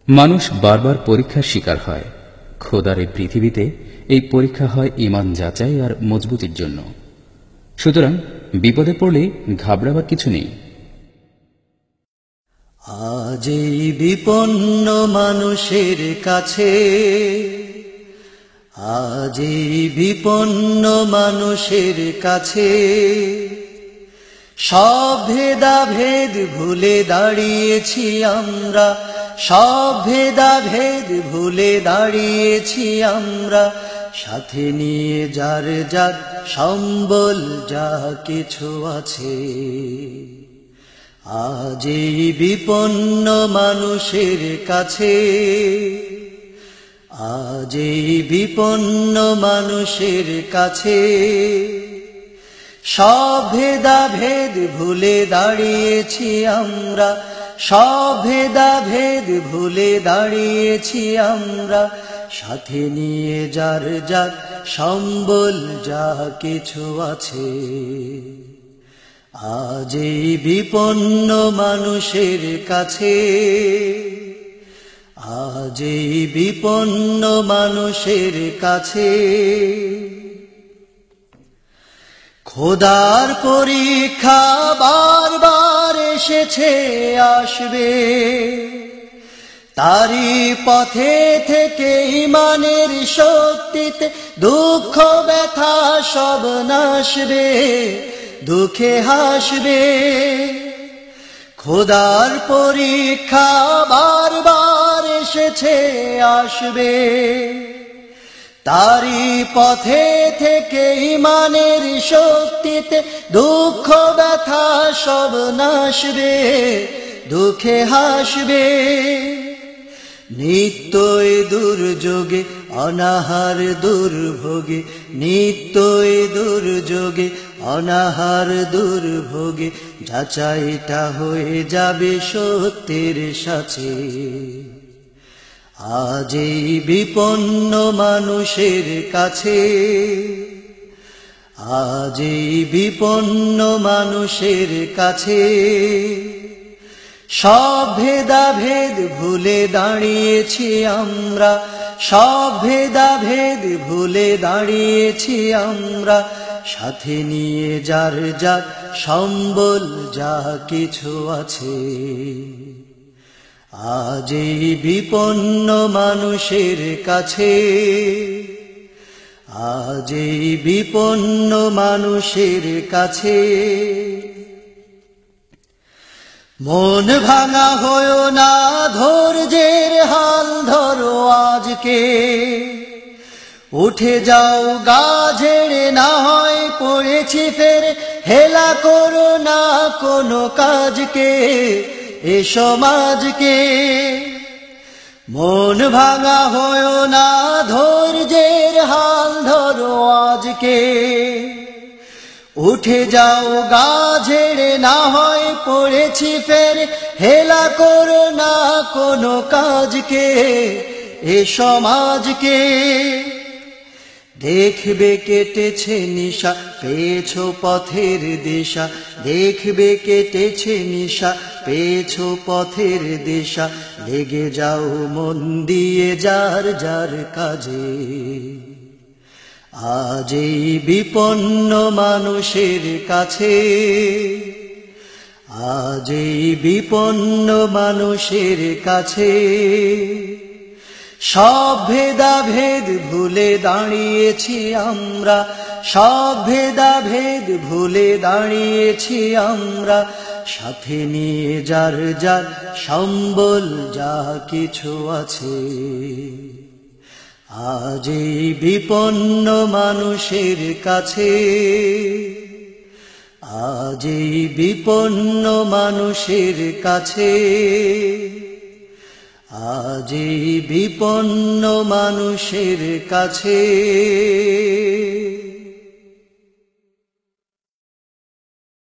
মানুষ বারবার পরীক্ষার শিকার হয়। খোদার এই পৃথিবীতে এই পরীক্ষা হয় ঈমান যাচাই আর মজবুতির জন্য। সুতরাং বিপদে পড়লে ঘাবড়াবার কিছু নেই। আজ এই বিপন্ন মানুষের কাছে, আজ এই বিপন্ন মানুষের কাছে সব ভেদাভেদ ভুলে দাঁড়িয়েছি আমরা, সব ভেদাভেদ ভুলে দাঁড়িয়েছি আমরা, সাথে নিয়ে যার যার সম্বল যা কিছু আছে। আজ এই বিপন্ন মানুষের কাছে, আজ এই বিপন্ন মানুষের কাছে সব ভেদাভেদ ভুলে দাঁড়িয়েছি আমরা, সব ভেদাভেদ ভুলে দাঁড়িয়েছি আমরা, সাথে নিয়ে যার যার সম্বল যা কিছু আছে। আজ এই বিপন্ন মানুষের কাছে, আজ এই বিপন্ন মানুষের কাছে খোদার পরীক্ষা বারবার এসেছে আসবে, তারি পথে থেকে ঈমানের শক্তিতে দুঃখ ব্যথা সব নাশবে, দুঃখে হাসবে। খোদার পরীক্ষা বারবার এসেছে আসবে, তারি পথে থেকে ঈমানের শক্তিতে দুঃখ ব্যথা সব নাশবে, দুঃখে হাসবে। নিত্যই দুর্যোগে অনাহার দুর্ভোগে, নিত্যই দুর্যোগে অনাহার দুর্ভোগে যাচাইটা হয়ে যাবে সত্যের সাথে। আজ এই বিপন্ন মানুষের কাছে, আজ এই বিপন্ন মানুষের কাছে সব ভেদাভেদ ভুলে দাঁড়িয়েছি আমরা, সব ভেদাভেদ ভুলে দাঁড়িয়েছি আমরা, সাথে নিয়ে যার যার সম্বল যা কিছু আছে। আজ এই বিপন্ন মানুষের কাছে, আজ এই বিপন্ন মানুষের কাছে মন ভাঙা হয়ো না, ধৈর্যের হাল ধরো আজকে, উঠে যাও গা ঝেড়ে, না হয় পড়েছি ফের, হেলা করো না কোনো কাজকে এ সমাজকে। মন ভাঙা হয়ো না, ধৈর্যের হাল ধরো আজকে, উঠে যাও গা ঝেড়ে, না হয় পড়েছি ফের, হেলা করো না কোনো কাজকে এ সমাজকে। দেখবে কেটেছে নিশা, পেয়েছো পথের দিশা, দেখবে কেটেছে নিশা, পেয়েছো পথের দিশা, লেগে যাও মন দিয়ে যার যার কাজে। আজ এই বিপন্ন মানুষের কাছে, আজ এই বিপন্ন মানুষের কাছে সব ভেদাভেদ ভুলে দাঁড়িয়েছি আমরা, সব ভেদাভেদ ভুলে দাঁড়িয়েছি আমরা, সাথে নিয়ে যার যার সম্বল যা কিছু আছে। আজ এই বিপন্ন মানুষের কাছে, আজ এই বিপন্ন মানুষের কাছে, আজ এই বিপন্ন মানুষের কাছে।